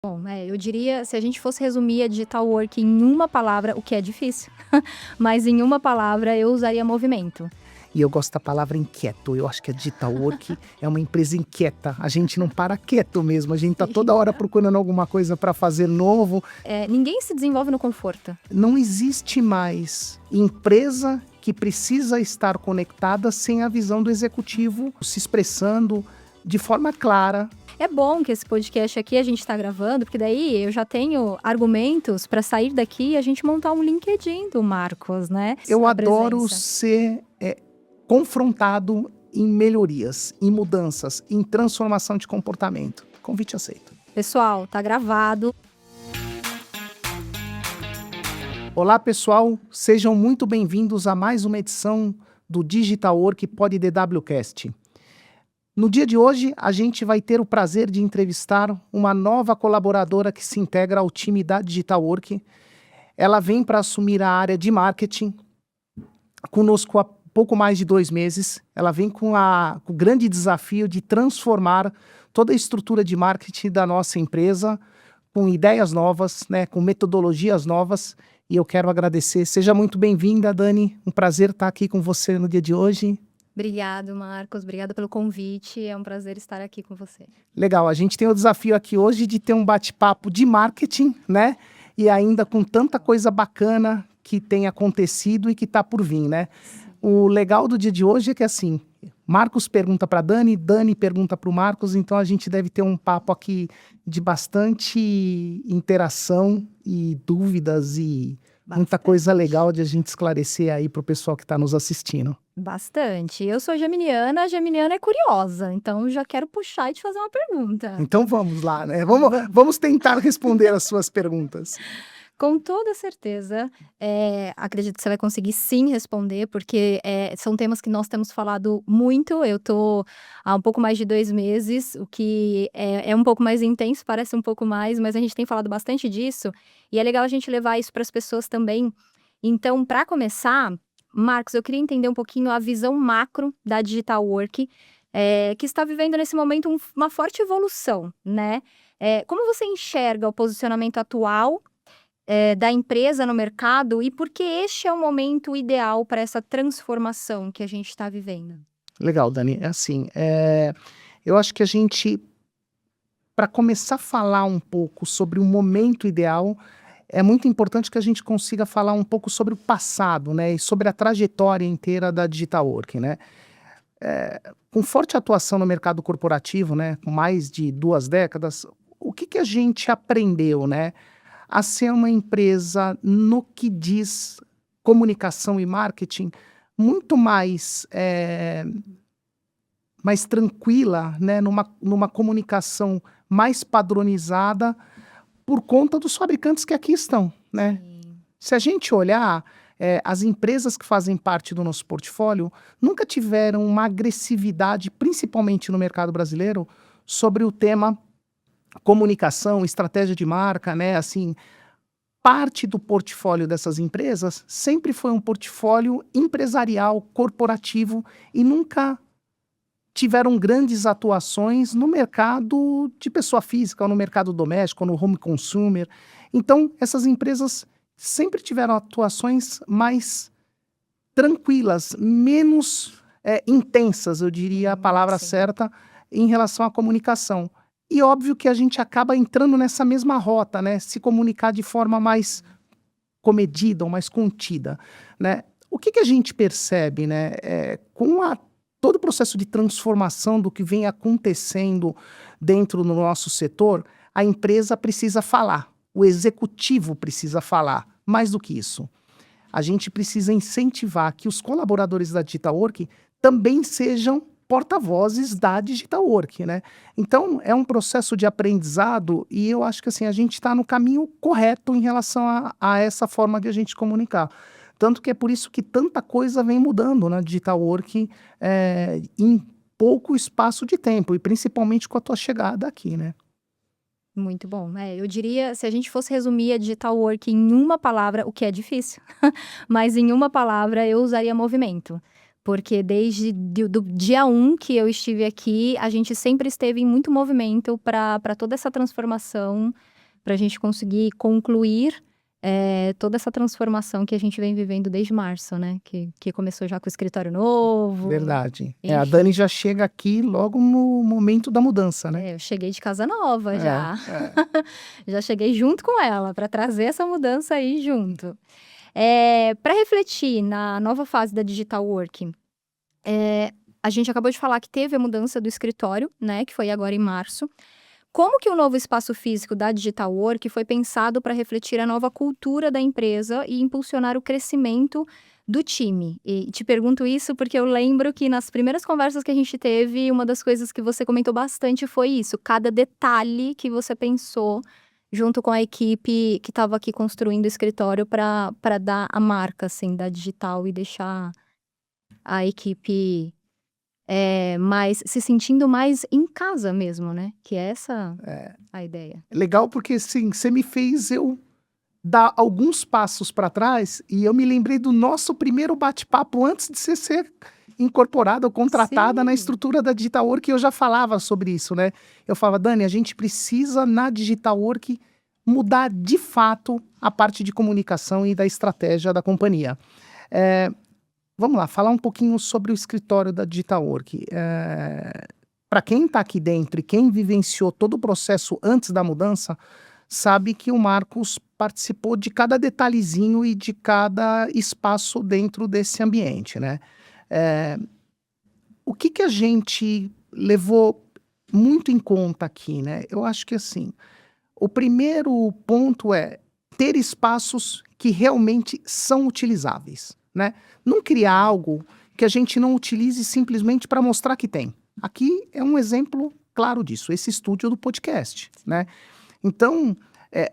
Bom, eu diria, se a gente fosse resumir a digital work em uma palavra, o que é difícil, mas em uma palavra eu usaria movimento. E eu gosto da palavra inquieto. Eu acho que a Digital Work é uma empresa inquieta. A gente não para quieto mesmo. A gente tá toda hora procurando alguma coisa para fazer novo. Ninguém se desenvolve no conforto. Não existe mais empresa que precisa estar conectada sem a visão do executivo se expressando de forma clara. É bom que esse podcast aqui a gente está gravando, porque daí eu já tenho argumentos para sair daqui e a gente montar um LinkedIn do Marcos, né? Eu A adoro presença. ser confrontado em melhorias, em mudanças, em transformação de comportamento. Convite aceito. Pessoal, tá gravado. Olá, pessoal. Sejam muito bem-vindos a mais uma edição do Digital Work Pod DWCast. No dia de hoje, a gente vai ter o prazer de entrevistar uma nova colaboradora que se integra ao time da Digital Work. Ela vem para assumir a área de marketing conosco há pouco mais de 2 meses. Ela vem com o grande desafio de transformar toda a estrutura de marketing da nossa empresa com ideias novas, né, com metodologias novas. E eu quero agradecer. Seja muito bem-vinda, Dani. Um prazer estar aqui com você no dia de hoje. Obrigado, Marcos. Obrigada pelo convite. É um prazer estar aqui com você. Legal. A gente tem o desafio aqui hoje de ter um bate-papo de marketing, né? E ainda com tanta coisa bacana que tem acontecido e que está por vir, né? O legal do dia de hoje é que, assim, Marcos pergunta para Dani, Dani pergunta para o Marcos, então a gente deve ter um papo aqui de bastante interação e dúvidas e muita coisa legal de a gente esclarecer aí para o pessoal que está nos assistindo. Bastante. Eu sou geminiana, a geminiana é curiosa, então já quero puxar e te fazer uma pergunta. Então vamos lá, né? Vamos tentar responder as suas perguntas. Com toda certeza, acredito que você vai conseguir sim responder, porque são temas que nós temos falado muito. Eu tô há um pouco mais de 2 meses, o que é um pouco mais intenso, parece um pouco mais, mas a gente tem falado bastante disso, e é legal a gente levar isso para as pessoas também. Então, para começar, Marcos, eu queria entender um pouquinho a visão macro da Digital Work, que está vivendo nesse momento uma forte evolução, né? Como você enxerga o posicionamento atual da empresa no mercado e por que este é o momento ideal para essa transformação que a gente está vivendo? Legal, Dani. É assim, eu acho que a gente, para começar a falar um pouco sobre o momento ideal, é muito importante que a gente consiga falar um pouco sobre o passado, né, e sobre a trajetória inteira da Digital Work, né. Com forte atuação no mercado corporativo, né, com mais de 2 décadas, o que que a gente aprendeu, né, a ser uma empresa no que diz comunicação e marketing muito mais tranquila, né, numa comunicação mais padronizada por conta dos fabricantes que aqui estão, né. Sim. Se a gente olhar, as empresas que fazem parte do nosso portfólio nunca tiveram uma agressividade, principalmente no mercado brasileiro, sobre o tema comunicação, estratégia de marca, né, assim, parte do portfólio dessas empresas sempre foi um portfólio empresarial, corporativo e nunca tiveram grandes atuações no mercado de pessoa física, ou no mercado doméstico, ou no home consumer. Então, essas empresas sempre tiveram atuações mais tranquilas, menos intensas, eu diria a palavra Sim. certa, em relação à comunicação. E óbvio que a gente acaba entrando nessa mesma rota, né? Se comunicar de forma mais comedida ou mais contida, né? O que que a gente percebe, né? Todo o processo de transformação do que vem acontecendo dentro do nosso setor, a empresa precisa falar, o executivo precisa falar. Mais do que isso, a gente precisa incentivar que os colaboradores da Digital Work também sejam porta-vozes da Digital Work, né? Então, é um processo de aprendizado e eu acho que assim, a gente está no caminho correto em relação a essa forma de a gente comunicar. Tanto que é por isso que tanta coisa vem mudando na Digital Work em pouco espaço de tempo, e principalmente com a tua chegada aqui, né? Muito bom. Eu diria, se a gente fosse resumir a Digital Work em uma palavra, o que é difícil, mas em uma palavra eu usaria movimento. porque desde do dia 1 que eu estive aqui, a gente sempre esteve em muito movimento para toda essa transformação, para a gente conseguir concluir toda essa transformação que a gente vem vivendo desde março, né? Que começou já com o escritório novo, Verdade. A enfim. Dani já chega aqui logo no momento da mudança, né? Eu cheguei de casa nova já. É. Já cheguei junto com ela, para trazer essa mudança aí junto. Para refletir na nova fase da Digital Work, a gente acabou de falar que teve a mudança do escritório, né, que foi agora em março. Como que o novo espaço físico da Digital Work foi pensado para refletir a nova cultura da empresa e impulsionar o crescimento do time? E te pergunto isso porque eu lembro que nas primeiras conversas que a gente teve, uma das coisas que você comentou bastante foi isso, cada detalhe que você pensou junto com a equipe que estava aqui construindo o escritório para dar a marca, assim, da digital e deixar a equipe se sentindo mais em casa mesmo, né? Que é essa a ideia. Legal porque, assim, você me fez eu dar alguns passos para trás e eu me lembrei do nosso primeiro bate-papo antes de você ser incorporada ou contratada na Sim. estrutura da Digital Work, e eu já falava sobre isso, né? Eu falava, Dani, a gente precisa na Digital Work mudar de fato a parte de comunicação e da estratégia da companhia. Vamos lá, falar um pouquinho sobre o escritório da Digital Work. Para quem está aqui dentro e quem vivenciou todo o processo antes da mudança, sabe que o Marcos participou de cada detalhezinho e de cada espaço dentro desse ambiente, né? O que a gente levou muito em conta aqui, né? Eu acho que, assim, o primeiro ponto é ter espaços que realmente são utilizáveis, né? Não criar algo que a gente não utilize simplesmente para mostrar que tem. Aqui é um exemplo claro disso, esse estúdio do podcast, né? Então,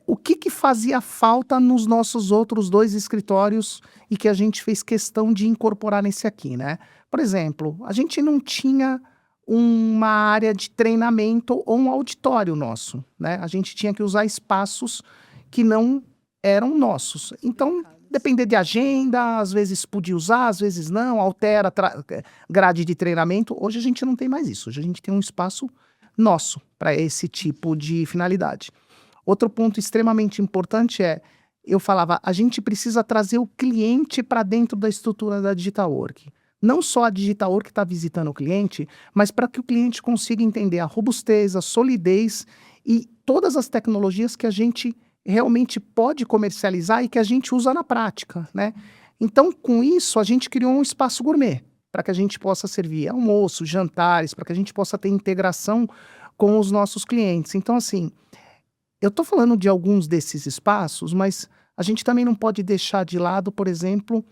o que fazia falta nos nossos outros 2 escritórios e que a gente fez questão de incorporar nesse aqui, né? Por exemplo, a gente não tinha uma área de treinamento ou um auditório nosso, né? A gente tinha que usar espaços que não eram nossos. Então, depender de agenda, às vezes podia usar, às vezes não, altera grade de treinamento. Hoje a gente não tem mais isso. Hoje a gente tem um espaço nosso para esse tipo de finalidade. Outro ponto extremamente importante eu falava, a gente precisa trazer o cliente para dentro da estrutura da Digital Work. Não só a Digital Work está visitando o cliente, mas para que o cliente consiga entender a robustez, a solidez e todas as tecnologias que a gente realmente pode comercializar e que a gente usa na prática, né? Então, com isso, a gente criou um espaço gourmet para que a gente possa servir almoço, jantares, para que a gente possa ter integração com os nossos clientes. Então, assim, eu estou falando de alguns desses espaços, mas a gente também não pode deixar de lado, por exemplo,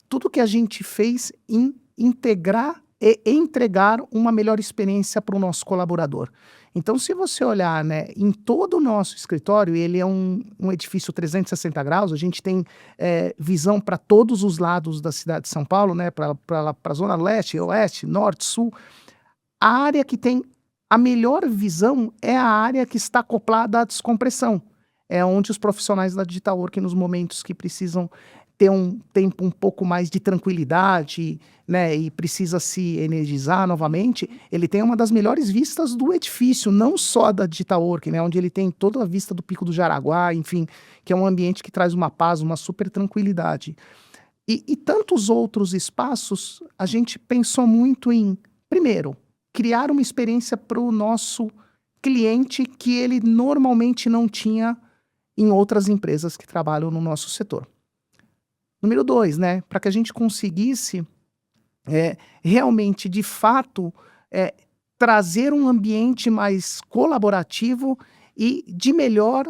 tudo que a gente fez em integrar e entregar uma melhor experiência para o nosso colaborador. Então, se você olhar, né, em todo o nosso escritório, ele é um edifício 360 graus, a gente tem visão para todos os lados da cidade de São Paulo, né, para a zona leste, oeste, norte, sul. A área que tem a melhor visão é a área que está acoplada à descompressão. É onde os profissionais da Digital Work, nos momentos que precisam ter um tempo um pouco mais de tranquilidade, né, e precisa se energizar novamente, ele tem uma das melhores vistas do edifício, não só da Digital Work, né, onde ele tem toda a vista do Pico do Jaraguá, enfim, que é um ambiente que traz uma paz, uma super tranquilidade. E tantos outros espaços, a gente pensou muito em, primeiro, criar uma experiência para o nosso cliente que ele normalmente não tinha em outras empresas que trabalham no nosso setor. Número 2, né, para que a gente conseguisse realmente, de fato, trazer um ambiente mais colaborativo e de melhor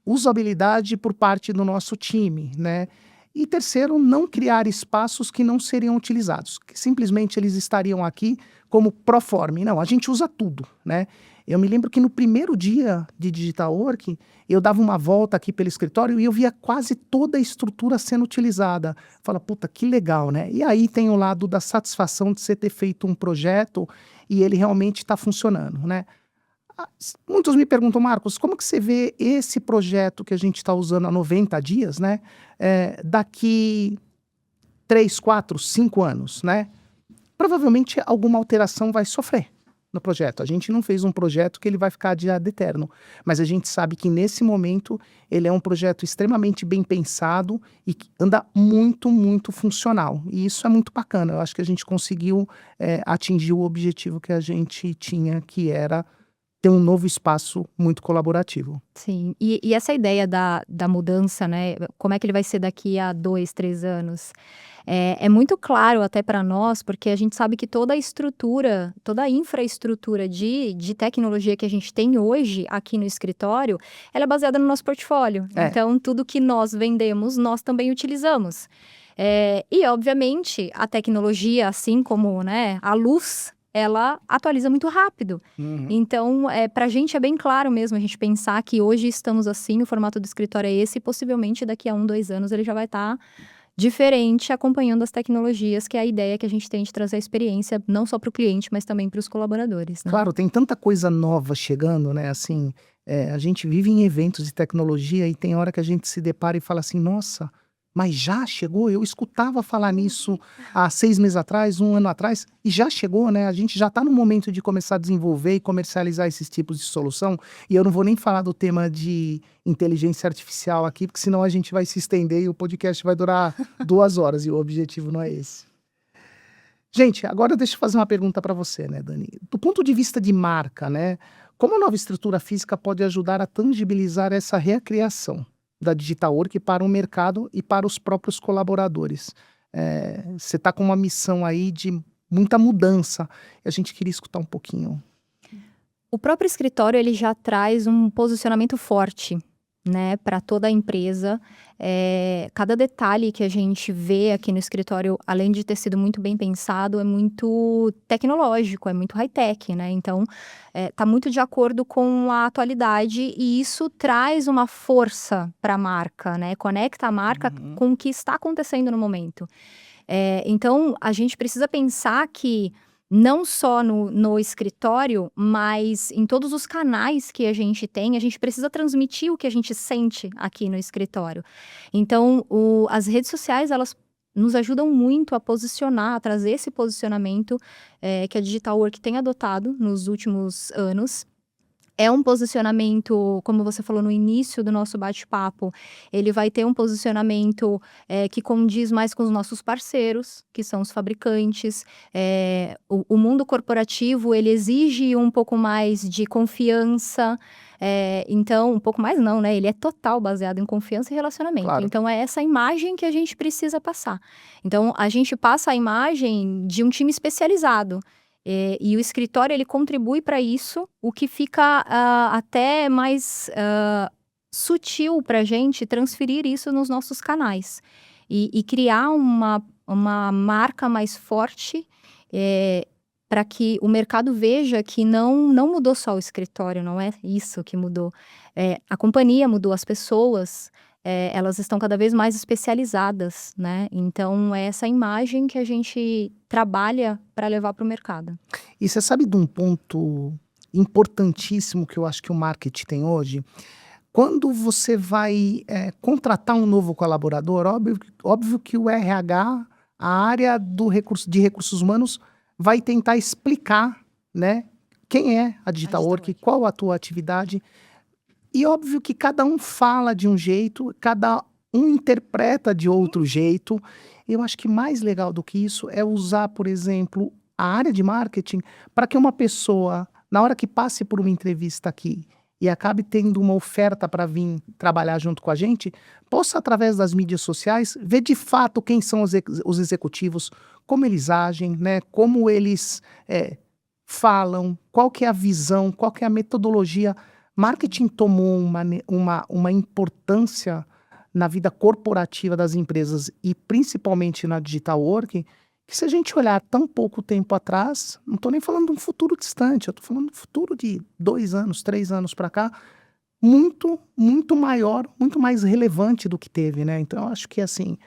usabilidade por parte do nosso time, né? E terceiro, não criar espaços que não seriam utilizados, que simplesmente eles estariam aqui como proforme. Não, a gente usa tudo, né? Eu me lembro que no primeiro dia de Digital Work, eu dava uma volta aqui pelo escritório e eu via quase toda a estrutura sendo utilizada. Fala, puta, que legal, né? E aí tem o lado da satisfação de você ter feito um projeto e ele realmente está funcionando, né? Muitos me perguntam, Marcos, como que você vê esse projeto que a gente está usando há 90 dias, né? Daqui 3, 4, 5 anos, né? Provavelmente alguma alteração vai sofrer no projeto. A gente não fez um projeto que ele vai ficar de ad eterno, mas a gente sabe que nesse momento ele é um projeto extremamente bem pensado e que anda muito, muito funcional. E isso é muito bacana. Eu acho que a gente conseguiu atingir o objetivo que a gente tinha, que era ter um novo espaço muito colaborativo. Sim, e essa ideia da mudança, né, como é que ele vai ser daqui a 2, 3 anos, é muito claro até para nós, porque a gente sabe que toda a estrutura, toda a infraestrutura de tecnologia que a gente tem hoje aqui no escritório, ela é baseada no nosso portfólio. É. Então tudo que nós vendemos, nós também utilizamos. E obviamente a tecnologia, assim como, né, a luz, ela atualiza muito rápido. Então, para a gente é bem claro mesmo a gente pensar que hoje estamos assim, o formato do escritório é esse, e possivelmente daqui a 1, 2 anos ele já vai estar diferente, acompanhando as tecnologias, que é a ideia que a gente tem de trazer a experiência, não só para o cliente, mas também para os colaboradores, né? Claro, tem tanta coisa nova chegando, né? Assim, a gente vive em eventos de tecnologia e tem hora que a gente se depara e fala assim, nossa, mas já chegou? Eu escutava falar nisso há 6 meses atrás, 1 ano atrás, e já chegou, né? A gente já está no momento de começar a desenvolver e comercializar esses tipos de solução. E eu não vou nem falar do tema de inteligência artificial aqui, porque senão a gente vai se estender e o podcast vai durar 2 horas, e o objetivo não é esse. Gente, agora deixa eu fazer uma pergunta para você, né, Dani? Do ponto de vista de marca, né? Como a nova estrutura física pode ajudar a tangibilizar essa recriação da Digital Work para o mercado e para os próprios colaboradores? Você está com uma missão aí de muita mudança. E a gente queria escutar um pouquinho. O próprio escritório, ele já traz um posicionamento forte, né, para toda a empresa. Cada detalhe que a gente vê aqui no escritório, além de ter sido muito bem pensado, é muito tecnológico, é muito high-tech, né? Então, tá muito de acordo com a atualidade e isso traz uma força para a marca, né? Conecta a marca com o que está acontecendo no momento. Então, a gente precisa pensar que não só no escritório, mas em todos os canais que a gente tem, a gente precisa transmitir o que a gente sente aqui no escritório. Então, as redes sociais, elas nos ajudam muito a posicionar, a trazer esse posicionamento que a Digital Work tem adotado nos últimos anos. É um posicionamento, como você falou no início do nosso bate-papo, ele vai ter um posicionamento que condiz mais com os nossos parceiros, que são os fabricantes. O mundo corporativo, ele exige um pouco mais de confiança. Então, um pouco mais não, né? Ele é total baseado em confiança e relacionamento. Claro. Então, é essa imagem que a gente precisa passar. Então, a gente passa a imagem de um time especializado. E o escritório, ele contribui para isso, o que fica até mais sutil para a gente transferir isso nos nossos canais. E criar uma marca mais forte para que o mercado veja que não mudou só o escritório, não é isso que mudou. A companhia mudou, as pessoas, elas estão cada vez mais especializadas, né? Então, é essa imagem que a gente trabalha para levar para o mercado. E você sabe de um ponto importantíssimo que eu acho que o marketing tem hoje? Quando você vai contratar um novo colaborador, óbvio que o RH, a área de recursos humanos, vai tentar explicar, né, quem é a Digital Work, qual a tua atividade. E óbvio que cada um fala de um jeito, cada um interpreta de outro jeito. Eu acho que mais legal do que isso é usar, por exemplo, a área de marketing para que uma pessoa, na hora que passe por uma entrevista aqui e acabe tendo uma oferta para vir trabalhar junto com a gente, possa, através das mídias sociais, ver de fato quem são os executivos, como eles agem, né? Como eles falam, qual que é a visão, qual que é a metodologia. Marketing tomou uma importância na vida corporativa das empresas e principalmente na Digital Work, que se a gente olhar tão pouco tempo atrás, não estou nem falando de um futuro distante, eu estou falando de um futuro de 2 anos, 3 anos para cá, muito, muito maior, muito mais relevante do que teve, né? Então, eu acho que, assim,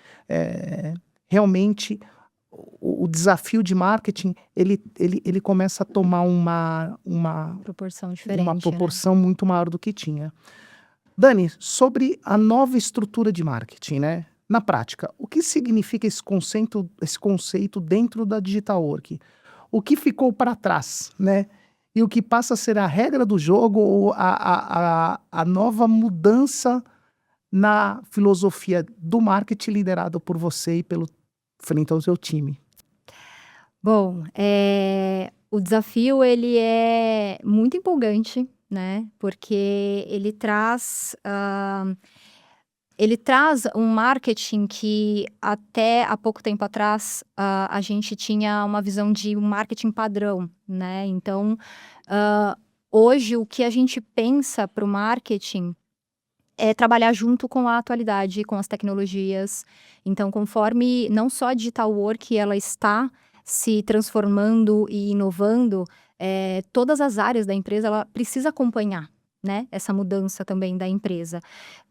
realmente, o desafio de marketing, ele começa a tomar uma Proporção diferente, uma proporção muito maior do que tinha. Dani, sobre a nova estrutura de marketing, né? Na prática, o que significa esse conceito dentro da Digital Work? O que ficou para trás, né? E o que passa a ser a regra do jogo ou a nova mudança na filosofia do marketing liderado por você e pelo frente ao seu time? Bom, o desafio ele é muito empolgante, né, porque ele traz um marketing que até há pouco tempo atrás, a gente tinha uma visão de um marketing padrão, né, então, hã, hoje o que a gente pensa para o marketing é trabalhar junto com a atualidade, com as tecnologias. Então, conforme não só a digital work ela está se transformando e inovando, todas as áreas da empresa ela precisa acompanhar, né, essa mudança também da empresa.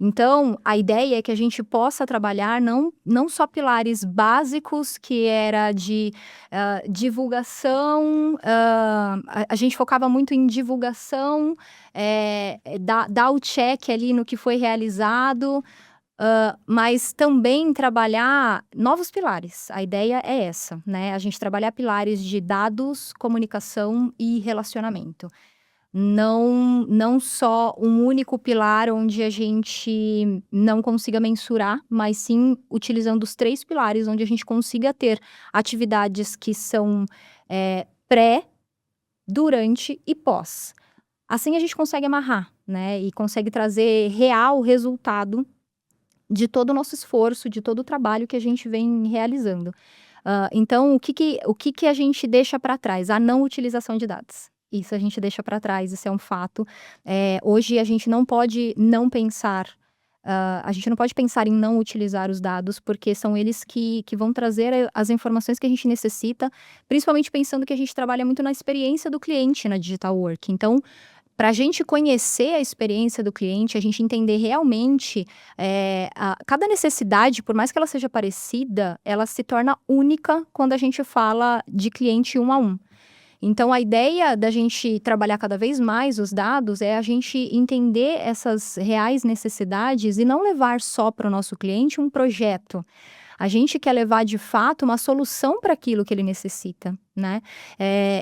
Então, a ideia é que a gente possa trabalhar não só pilares básicos que era de, divulgação, a gente focava muito em divulgação, dar o check ali no que foi realizado, mas também trabalhar novos pilares. A ideia é essa, né, a gente trabalhar pilares de dados, comunicação e relacionamento. Não só um único pilar onde a gente não consiga mensurar, mas sim utilizando os 3 pilares, onde a gente consiga ter atividades que são, pré, durante e pós. Assim a gente consegue amarrar, né, e consegue trazer real resultado de todo o nosso esforço, de todo o trabalho que a gente vem realizando. Então o que que a gente deixa para trás? A não utilização de dados. Isso a gente deixa para trás, isso é um fato. Hoje a gente não pode não pensar, a gente não pode pensar em não utilizar os dados, porque são eles que vão trazer as informações que a gente necessita, principalmente pensando que a gente trabalha muito na experiência do cliente na digital work. Então, para a gente conhecer a experiência do cliente, a gente entender realmente, cada necessidade, por mais que ela seja parecida, ela se torna única quando a gente fala de cliente um a um. Então, a ideia da gente trabalhar cada vez mais os dados é a gente entender essas reais necessidades e não levar só para o nosso cliente um projeto. A gente quer levar, de fato, uma solução para aquilo que ele necessita, né?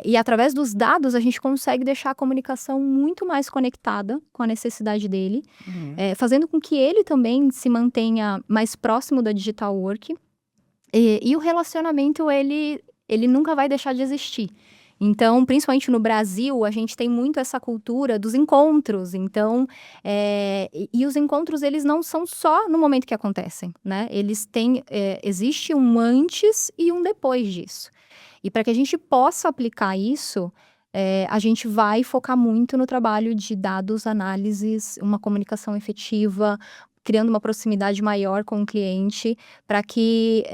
E através dos dados, a gente consegue deixar a comunicação muito mais conectada com a necessidade dele, Uhum. fazendo com que ele também se mantenha mais próximo da digital work. E o relacionamento, ele nunca vai deixar de existir. Então, principalmente no Brasil, a gente tem muito essa cultura dos encontros. Então, e os encontros, eles não são só no momento que acontecem, né? Eles têm, existe um antes e um depois disso. E para que a gente possa aplicar isso, a gente vai focar muito no trabalho de dados, análises, uma comunicação efetiva, criando uma proximidade maior com o cliente, para que,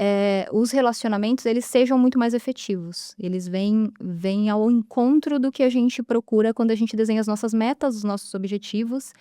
os relacionamentos eles sejam muito mais efetivos. Eles vêm ao encontro do que a gente procura quando a gente desenha as nossas metas, os nossos objetivos,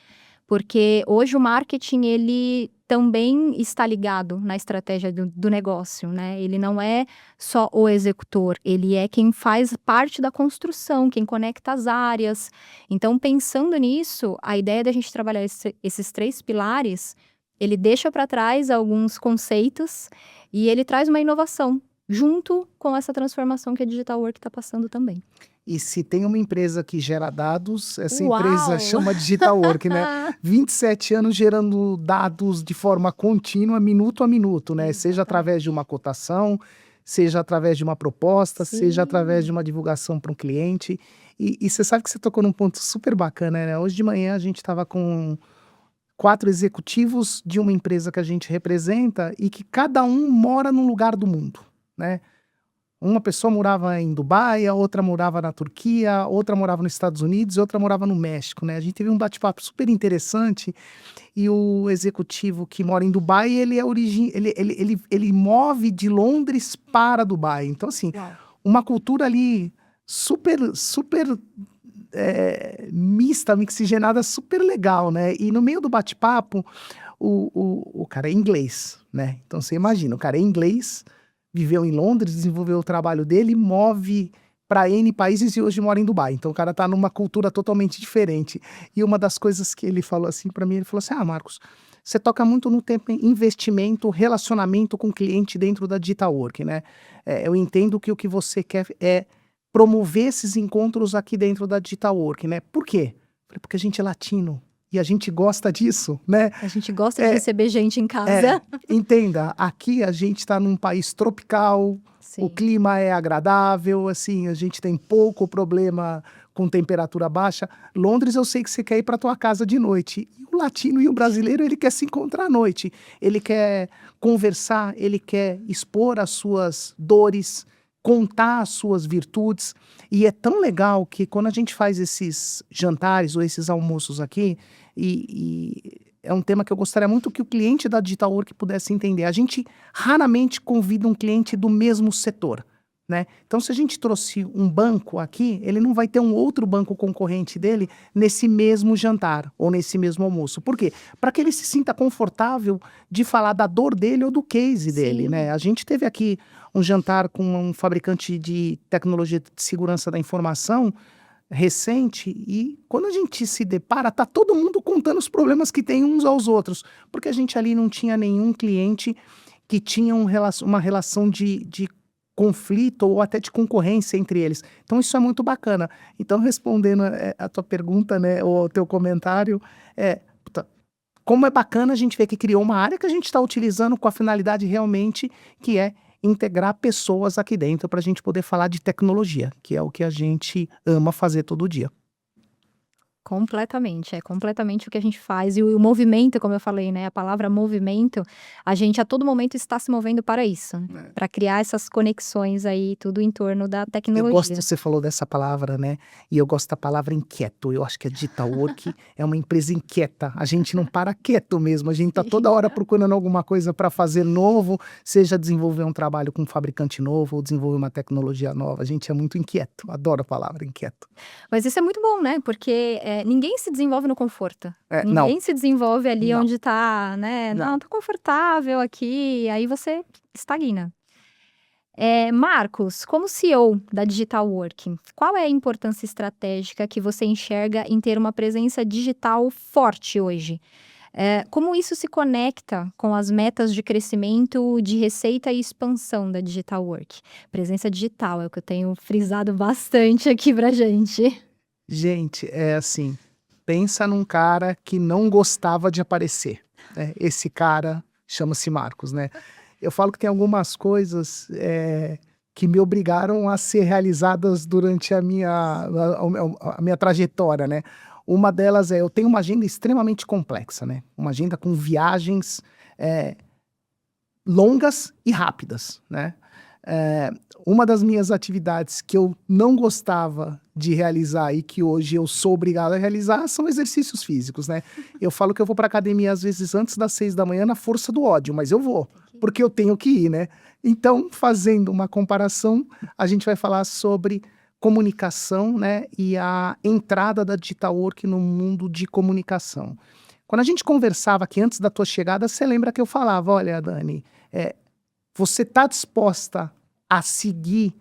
porque hoje o marketing ele também está ligado na estratégia do negócio, né, ele não é só o executor, ele é quem faz parte da construção, quem conecta as áreas. Então, pensando nisso, a ideia da gente trabalhar esses 3 pilares, ele deixa para trás alguns conceitos e ele traz uma inovação, junto com essa transformação que a digital work está passando também. E se tem uma empresa que gera dados, essa empresa Uau! chama Digital Work, né? 27 anos gerando dados de forma contínua, minuto a minuto, né? Seja Exatamente. através de uma cotação, seja através de uma proposta, seja através de Sim. uma divulgação para um cliente. E você sabe que você tocou num ponto super bacana, né? Hoje de manhã a gente estava com 4 executivos de uma empresa que a gente representa e que cada um mora num lugar do mundo, né? Uma pessoa morava em Dubai, a outra morava na Turquia, outra morava nos Estados Unidos e outra morava no México, né? A gente teve um bate-papo super interessante e o executivo que mora em Dubai, ele é ele move de Londres para Dubai. Então, assim, Uau! uma cultura ali super mista, mixigenada, super legal, né? E no meio do bate-papo, o cara é inglês, né? Então você imagina, o cara é inglês, viveu em Londres, desenvolveu o trabalho dele, move para N países e hoje mora em Dubai. Então o cara tá numa cultura totalmente diferente. E uma das coisas que ele falou assim para mim, ele falou assim: "Ah, Marcos, você toca muito no tema investimento, relacionamento com o cliente dentro da Digital Work, né? Eu entendo que o que você quer é promover esses encontros aqui dentro da Digital Work, né? Por quê?" Eu falei: "Porque a gente é latino e a gente gosta disso, né?" A gente gosta de É, receber gente em casa. entenda, aqui a gente está num país tropical, o Sim. clima é agradável, assim, a gente tem pouco problema com temperatura baixa. Londres, eu sei que você quer ir para tua casa de noite. E o latino e o brasileiro, ele quer se encontrar à noite. Ele quer conversar, ele quer expor as suas dores, contar as suas virtudes. E é tão legal que quando a gente faz esses jantares ou esses almoços aqui, e é um tema que eu gostaria muito que o cliente da Digital Work pudesse entender. A gente raramente convida um cliente do mesmo setor, né? Então, se a gente trouxe um banco aqui, ele não vai ter um outro banco concorrente dele nesse mesmo jantar ou nesse mesmo almoço. Por quê? Para que ele se sinta confortável de falar da dor dele ou do case dele, Sim. né? A gente teve aqui um jantar com um fabricante de tecnologia de segurança da informação recente, e quando a gente se depara, tá todo mundo contando os problemas que tem uns aos outros, porque a gente ali não tinha nenhum cliente que tinha uma relação de conflito ou até de concorrência entre eles. Então isso é muito bacana. Então, respondendo a tua pergunta, né, ou o teu comentário, puta, como é bacana a gente ver que criou uma área que a gente está utilizando com a finalidade realmente que é integrar pessoas aqui dentro para a gente poder falar de tecnologia, que é o que a gente ama fazer todo dia. Completamente, é completamente o que a gente faz e o movimento, como eu falei, né, a palavra movimento, a gente a todo momento está se movendo para isso, né, É. para criar essas conexões aí, tudo em torno da Eu gosto, tecnologia. você falou dessa palavra, né? E eu gosto da palavra inquieto. Eu acho que a Digital Work é uma empresa inquieta. A gente não para quieto mesmo. A gente tá toda hora procurando alguma coisa para fazer novo, seja desenvolver um trabalho com um fabricante novo ou desenvolver uma tecnologia nova. A gente é muito inquieto. Adoro a palavra inquieto. Mas isso é muito bom, né, porque, ninguém se desenvolve no conforto, Não, ninguém se desenvolve ali não, onde tá, né, não. "Não, tô confortável aqui", aí você estagna. Marcos, como CEO da Digital Working, qual é a importância estratégica que você enxerga em ter uma presença digital forte hoje? Como isso se conecta com as metas de crescimento, de receita e expansão da Digital Work? Presença digital é o que eu tenho frisado bastante aqui pra gente. Gente, é assim, pensa num cara que não gostava de aparecer, né, esse cara chama-se Marcos, né. Eu falo que tem algumas coisas, que me obrigaram a ser realizadas durante a minha trajetória, né. Uma delas é, eu tenho uma agenda extremamente complexa, né, uma agenda com viagens, eh, longas e rápidas, né. Eh, uma das minhas atividades que eu não gostava de realizar e que hoje eu sou obrigado a realizar são exercícios físicos, né. Eu falo que eu vou para academia às vezes antes das 6 da manhã na força do ódio, mas eu vou, porque eu tenho que ir, né. Então, fazendo uma comparação, a gente vai falar sobre comunicação, né, e a entrada da Digital Work no mundo de comunicação. Quando a gente conversava aqui antes da tua chegada, você lembra que eu falava: "Olha, Dani, eh, você está disposta a seguir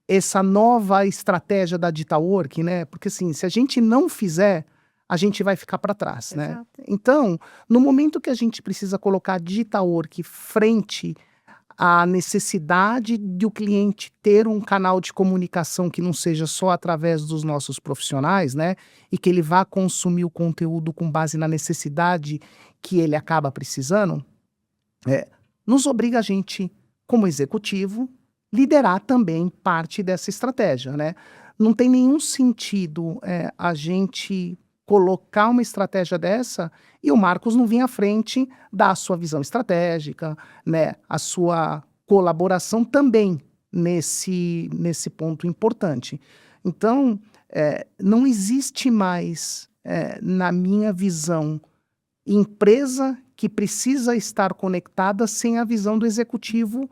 essa nova estratégia da Digital Work, né? Porque assim, se a gente não fizer, a gente vai ficar para trás, né? Exato. Então, no momento que a gente precisa colocar a Digital Work frente à necessidade de o cliente ter um canal de comunicação que não seja só através dos nossos profissionais, né? E que ele vá consumir o conteúdo com base na necessidade que ele acaba precisando, é, nos obriga a gente, como executivo, liderar também parte dessa estratégia, né. Não tem nenhum sentido, a gente colocar uma estratégia dessa e o Marcos não vir à frente, dar a sua visão estratégica, né, a sua colaboração também nesse ponto importante. Então, não existe mais, na minha visão, empresa que precisa estar conectada sem a visão do executivo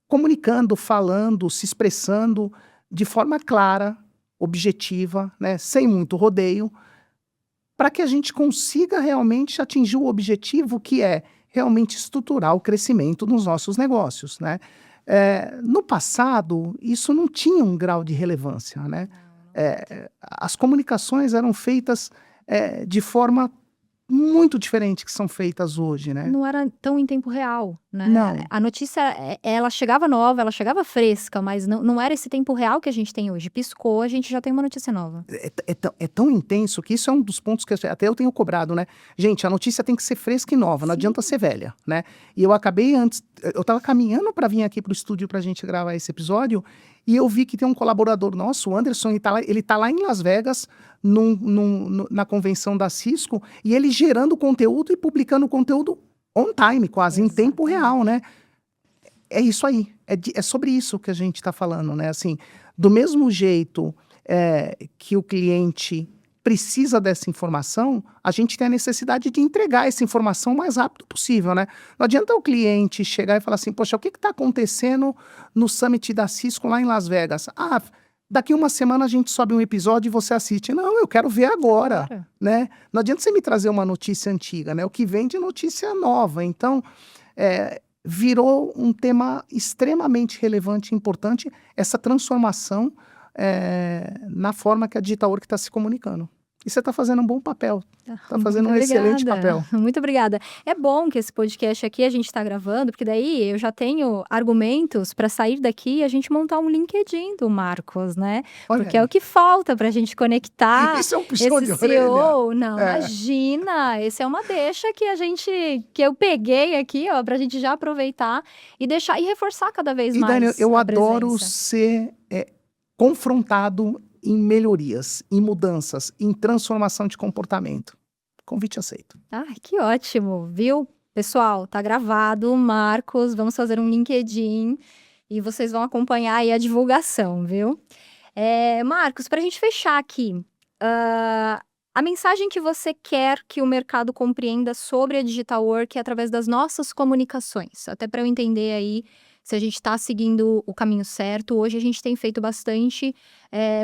comunicando, falando, se expressando de forma clara, objetiva, né, sem muito rodeio, para que a gente consiga realmente atingir o objetivo que é realmente estruturar o crescimento dos nossos negócios, né. No passado, isso não tinha um grau de relevância, né? As comunicações eram feitas de forma muito diferente que são feitas hoje, né? Não era tão em tempo real, né? Não. A notícia, ela chegava nova, ela chegava fresca, mas não era esse tempo real que a gente tem hoje. Piscou, a gente já tem uma notícia nova. É tão intenso que isso é um dos pontos que até eu tenho cobrado, né? Gente, a notícia tem que ser fresca e nova, não adianta ser velha, né? E eu acabei eu tava caminhando para vir aqui pro estúdio pra gente gravar esse episódio e eu vi que tem um colaborador nosso, o Anderson, ele tá lá em Las Vegas, na convenção da Cisco, e ele gerando conteúdo e publicando conteúdo on time, quase, em tempo real, né? É isso aí, é sobre isso que a gente está falando, né? Assim, do mesmo jeito que o cliente precisa dessa informação, a gente tem a necessidade de entregar essa informação o mais rápido possível, né? Não adianta o cliente chegar e falar assim, poxa, o que está acontecendo no Summit da Cisco lá em Las Vegas? Ah, daqui uma semana a gente sobe um episódio e você assiste. Não, eu quero ver agora, né? Não adianta você me trazer uma notícia antiga, né? O que vem de notícia nova. Então, virou um tema extremamente relevante e importante, essa transformação na forma que a Digital Work está se comunicando. E você está fazendo um bom papel, está fazendo um excelente papel. Muito obrigada. É bom que esse podcast aqui a gente está gravando, porque daí eu já tenho argumentos para sair daqui e a gente montar um LinkedIn do Marcos, né? Olha porque aí. é o que falta para a gente conectar Isso é um puxão de CEO. orelha. Não, imagina, esse é uma deixa que eu peguei aqui, ó, para a gente já aproveitar e deixar e reforçar cada vez mais. Dani, eu adoro presença. ser confrontado em melhorias, em mudanças, em transformação de comportamento. Convite aceito. Que ótimo, viu? Pessoal, tá gravado, Marcos, vamos fazer um LinkedIn e vocês vão acompanhar aí a divulgação, viu? Marcos, para a gente fechar aqui, a mensagem que você quer que o mercado compreenda sobre a Digital Work é através das nossas comunicações, até para eu entender aí se a gente está seguindo o caminho certo. Hoje a gente tem feito bastante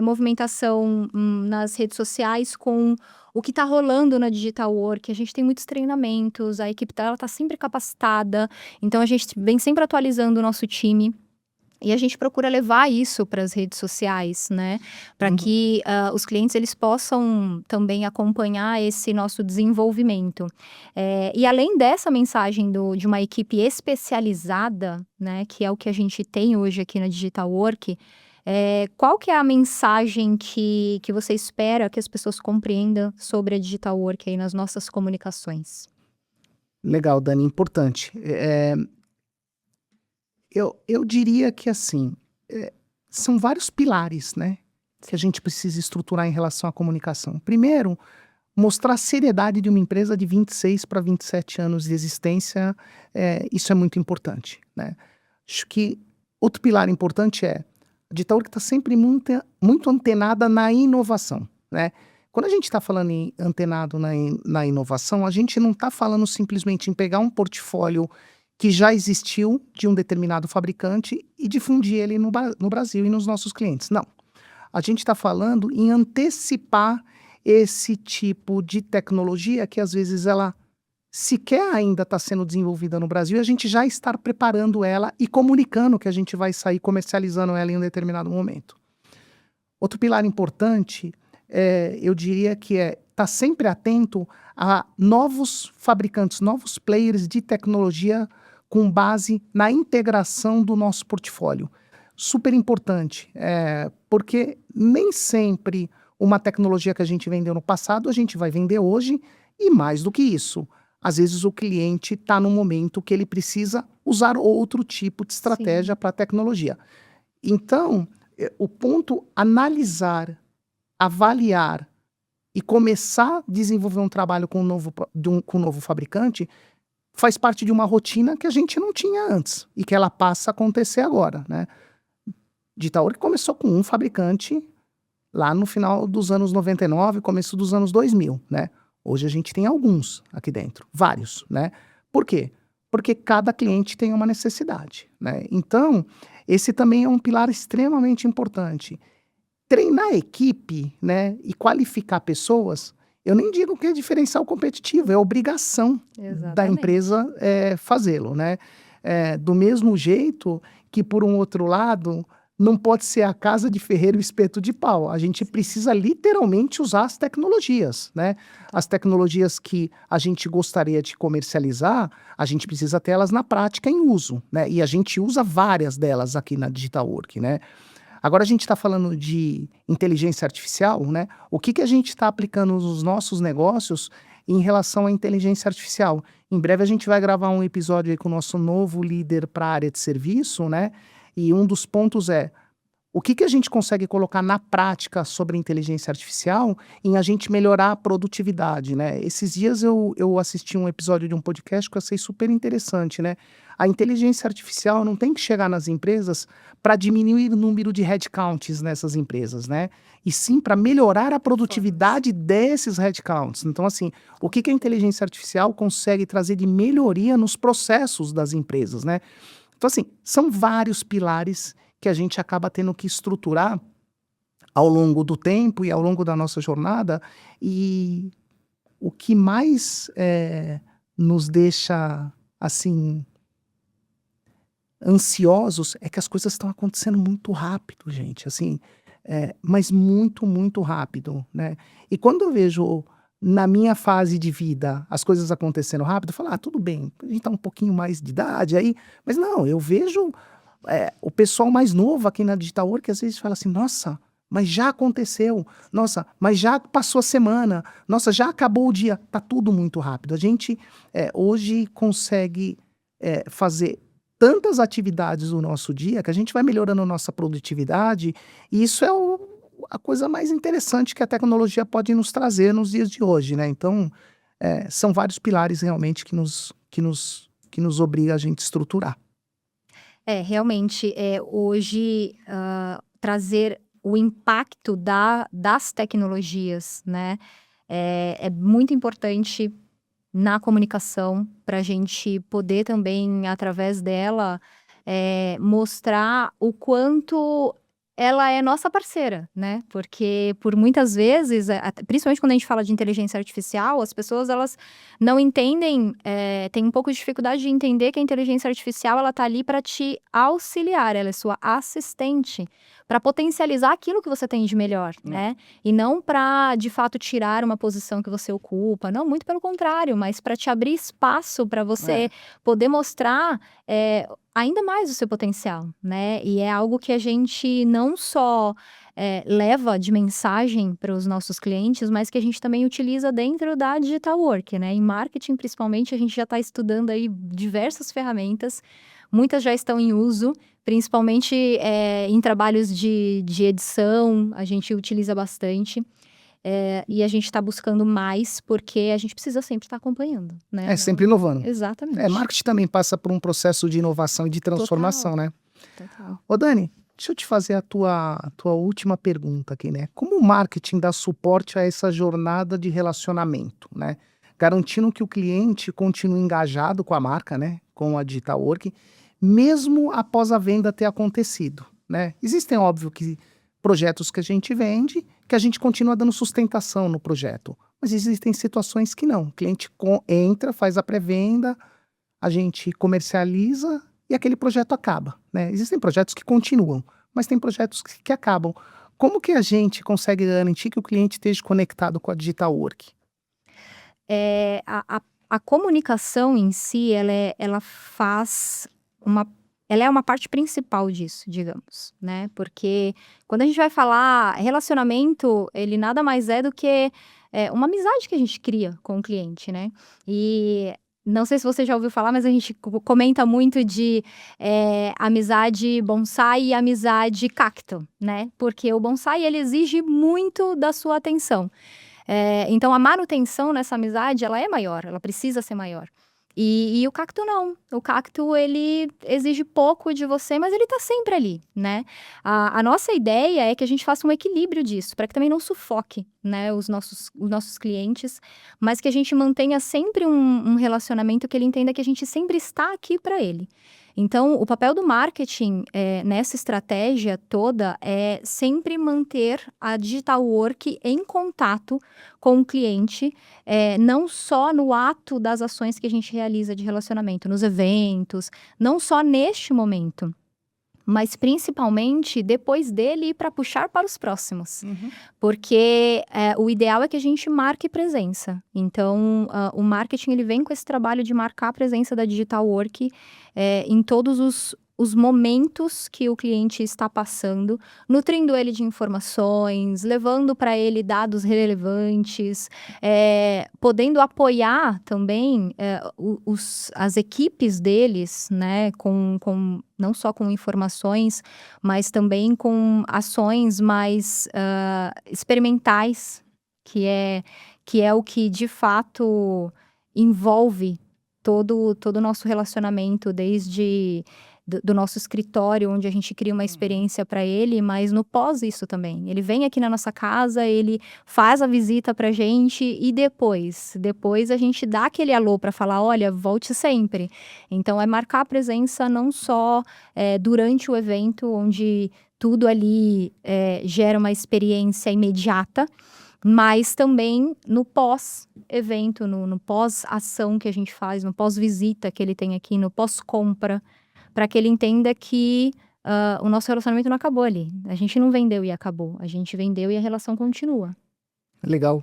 movimentação nas redes sociais com o que está rolando na Digital Work. A gente tem muitos treinamentos, a equipe está sempre capacitada, então a gente vem sempre atualizando o nosso time. E a gente procura levar isso para as redes sociais, né? Para que os clientes eles possam também acompanhar esse nosso desenvolvimento. E além dessa mensagem de uma equipe especializada, né? Que é o que a gente tem hoje aqui na Digital Work, qual que é a mensagem que você espera que as pessoas compreendam sobre a Digital Work aí nas nossas comunicações? Legal, Dani, importante. Eu diria que, assim, são vários pilares, né, que a gente precisa estruturar em relação à comunicação. Primeiro, mostrar a seriedade de uma empresa de 26 para 27 anos de existência, isso é muito importante, né. Acho que outro pilar importante a Digital Work está sempre muito antenada na inovação, né. Quando a gente está falando em antenado na inovação, a gente não está falando simplesmente em pegar um portfólio que já existiu de um determinado fabricante e difundir ele no Brasil e nos nossos clientes. Não. A gente está falando em antecipar esse tipo de tecnologia que, às vezes, ela sequer ainda está sendo desenvolvida no Brasil e a gente já está preparando ela e comunicando que a gente vai sair comercializando ela em um determinado momento. Outro pilar importante, eu diria que estar sempre atento a novos fabricantes, novos players de tecnologia com base na integração do nosso portfólio. Super importante, porque nem sempre uma tecnologia que a gente vendeu no passado, a gente vai vender hoje, e mais do que isso, às vezes o cliente está no momento que ele precisa usar outro tipo de estratégia para a tecnologia. Então, o ponto analisar, avaliar e começar a desenvolver um trabalho com um novo fabricante faz parte de uma rotina que a gente não tinha antes e que ela passa a acontecer agora, né? Digital Work começou com um fabricante lá no final dos anos 99, começo dos anos 2000, né? Hoje a gente tem alguns aqui dentro, vários, né? Por quê? Porque cada cliente tem uma necessidade, né? Então, esse também é um pilar extremamente importante. Treinar a equipe, né, e qualificar pessoas, eu nem digo que é diferencial competitivo, é obrigação da empresa fazê-lo, né? do mesmo jeito que, por um outro lado, não pode ser a casa de ferreiro e espeto de pau. A gente precisa literalmente usar as tecnologias, né? As tecnologias que a gente gostaria de comercializar, a gente precisa ter elas na prática em uso, né? E a gente usa várias delas aqui na Digital Work, né? Agora a gente está falando de inteligência artificial, né? O que a gente está aplicando nos nossos negócios em relação à inteligência artificial? Em breve a gente vai gravar um episódio aí com o nosso novo líder para a área de serviço, né? E um dos pontos é o que a gente consegue colocar na prática sobre inteligência artificial em a gente melhorar a produtividade, né? Esses dias eu assisti um episódio de um podcast que eu achei super interessante, né? A inteligência artificial não tem que chegar nas empresas para diminuir o número de headcounts nessas empresas, né? E sim para melhorar a produtividade desses headcounts. Então, assim, o que a inteligência artificial consegue trazer de melhoria nos processos das empresas, né? Então, assim, são vários pilares que a gente acaba tendo que estruturar ao longo do tempo e ao longo da nossa jornada, e o que mais nos deixa, assim, ansiosos é que as coisas estão acontecendo muito rápido, gente, assim, mas muito, muito rápido, né? E quando eu vejo na minha fase de vida as coisas acontecendo rápido, eu falo, tudo bem, a gente tá um pouquinho mais de idade aí, mas não, eu vejo o pessoal mais novo aqui na Digital Work às vezes fala assim, nossa, mas já aconteceu, nossa, mas já passou a semana, nossa, já acabou o dia, tá tudo muito rápido. A gente hoje consegue fazer tantas atividades no nosso dia que a gente vai melhorando a nossa produtividade, e isso é a coisa mais interessante que a tecnologia pode nos trazer nos dias de hoje, né? Então, são vários pilares realmente que nos obriga a gente estruturar. Realmente, hoje, trazer o impacto das tecnologias, né, é muito importante na comunicação, para a gente poder também, através dela, mostrar o quanto ela é nossa parceira, né, porque por muitas vezes, principalmente quando a gente fala de inteligência artificial, as pessoas elas não entendem, têm um pouco de dificuldade de entender que a inteligência artificial ela tá ali para te auxiliar, ela é sua assistente, para potencializar aquilo que você tem de melhor, né, e não para de fato tirar uma posição que você ocupa, não, muito pelo contrário, mas para te abrir espaço para você poder mostrar, ainda mais o seu potencial, né, e é algo que a gente não só, leva de mensagem para os nossos clientes, mas que a gente também utiliza dentro da Digital Work, né, em marketing principalmente a gente já está estudando aí diversas ferramentas, muitas já estão em uso, principalmente, em trabalhos de edição, a gente utiliza bastante, e a gente está buscando mais, porque a gente precisa sempre estar acompanhando, né. Sempre inovando. Exatamente. Marketing também passa por um processo de inovação e de transformação, Total. né? Total. Ô Dani, deixa eu te fazer a tua última pergunta aqui, né? Como o marketing dá suporte a essa jornada de relacionamento, né? Garantindo que o cliente continue engajado com a marca, né? Com a Digital Work, mesmo após a venda ter acontecido, né? Existem, óbvio, que projetos que a gente vende, que a gente continua dando sustentação no projeto. Mas existem situações que não. O cliente entra, faz a pré-venda, a gente comercializa e aquele projeto acaba, né? Existem projetos que continuam, mas tem projetos que acabam. Como que a gente consegue garantir que o cliente esteja conectado com a Digital Work? A comunicação em si, ela é uma parte principal disso, digamos, né, porque quando a gente vai falar relacionamento, ele nada mais é do que, uma amizade que a gente cria com o cliente, né. E não sei se você já ouviu falar, mas a gente comenta muito de, amizade bonsai e amizade cacto, né, porque o bonsai ele exige muito da sua atenção. Então a manutenção nessa amizade, ela é maior, ela precisa ser maior. E o cacto não, o cacto ele exige pouco de você, mas ele tá sempre ali, né. A nossa ideia é que a gente faça um equilíbrio disso, para que também não sufoque, né, os nossos clientes, mas que a gente mantenha sempre um relacionamento que ele entenda que a gente sempre está aqui para ele. Então, o papel do marketing nessa estratégia toda é sempre manter a digital work em contato com o cliente, não só no ato das ações que a gente realiza de relacionamento, nos eventos, não só neste momento, mas principalmente depois dele ir para puxar para os próximos. Porque o ideal é que a gente marque presença. Então, o marketing ele vem com esse trabalho de marcar a presença da digital work em todos os momentos que o cliente está passando, nutrindo ele de informações, levando para ele dados relevantes, podendo apoiar também as equipes deles, né, não só com informações, mas também com ações mais experimentais, que é o que de fato envolve todo o nosso relacionamento, desde do nosso escritório, onde a gente cria uma experiência para ele, mas no pós isso também. Ele vem aqui na nossa casa, ele faz a visita pra gente e depois a gente dá aquele alô para falar, olha, volte sempre. Então é marcar a presença não só durante o evento, onde tudo ali gera uma experiência imediata, mas também no pós-evento, no pós-ação que a gente faz, no pós-visita que ele tem aqui, no pós-compra, para que ele entenda que o nosso relacionamento não acabou ali. A gente não vendeu e acabou. A gente vendeu e a relação continua. Legal.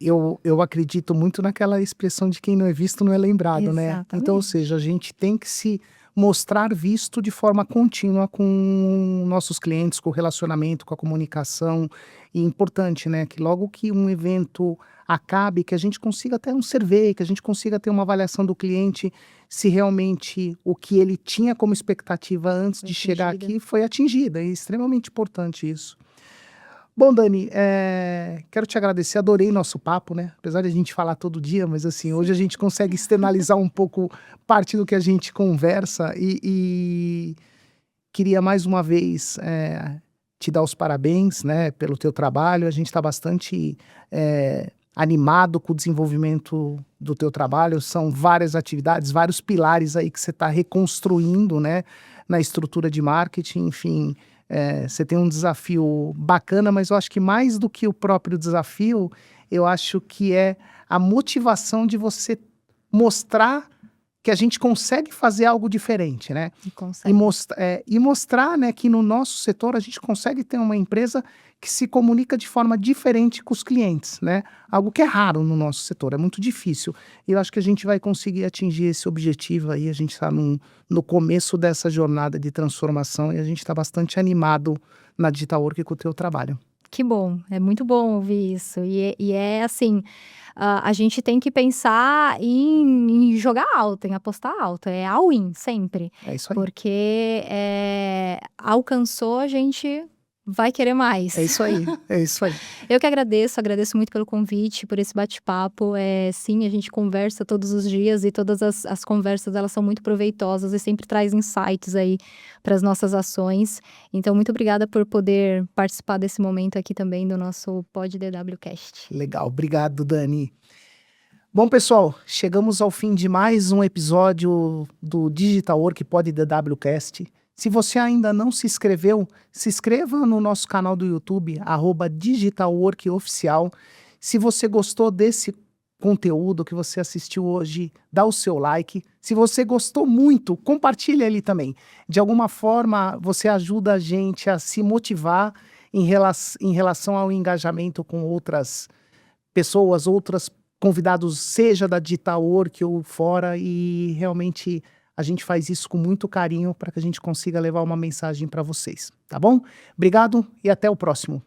Eu acredito muito naquela expressão de quem não é visto não é lembrado, né? Exatamente. Então, ou seja, a gente tem que se mostrar visto de forma contínua com nossos clientes, com o relacionamento, com a comunicação. E importante, né? Que logo que um evento acabe, que a gente consiga ter um survey, que a gente consiga ter uma avaliação do cliente se realmente o que ele tinha como expectativa antes Foi de chegar atingida. aqui foi atingida. É extremamente importante isso. Bom, Dani, quero te agradecer, adorei nosso papo, né? Apesar de a gente falar todo dia, mas assim, hoje a gente consegue externalizar um pouco parte do que a gente conversa e queria mais uma vez te dar os parabéns, né, pelo teu trabalho. A gente está bastante animado com o desenvolvimento do teu trabalho. São várias atividades, vários pilares aí que você está reconstruindo, né, na estrutura de marketing, enfim. Você tem um desafio bacana, mas eu acho que mais do que o próprio desafio, eu acho que é a motivação de você mostrar que a gente consegue fazer algo diferente, né? E mostrar, né, que no nosso setor a gente consegue ter uma empresa que se comunica de forma diferente com os clientes, né? Algo que é raro no nosso setor, é muito difícil. E eu acho que a gente vai conseguir atingir esse objetivo aí. A gente está no começo dessa jornada de transformação e a gente está bastante animado na Digital Work com o teu trabalho. Que bom, é muito bom ouvir isso. E é assim, a gente tem que pensar em jogar alto, em apostar alto. É all-in, sempre. É isso aí. Porque alcançou, a gente vai querer mais. É isso aí, é isso aí. Eu que agradeço muito pelo convite, por esse bate-papo. Sim, a gente conversa todos os dias e todas as conversas, elas são muito proveitosas e sempre traz insights aí para as nossas ações. Então, muito obrigada por poder participar desse momento aqui também do nosso Pod DWCast. Legal, obrigado, Dani. Bom, pessoal, chegamos ao fim de mais um episódio do Digital Work Pod DWCast. Se você ainda não se inscreveu, se inscreva no nosso canal do YouTube, @digitalworkoficial. Se você gostou desse conteúdo que você assistiu hoje, dá o seu like. Se você gostou muito, compartilha ele também. De alguma forma, você ajuda a gente a se motivar em relação ao engajamento com outras pessoas, outros convidados, seja da Digital Work ou fora, e realmente a gente faz isso com muito carinho para que a gente consiga levar uma mensagem para vocês, tá bom? Obrigado e até o próximo.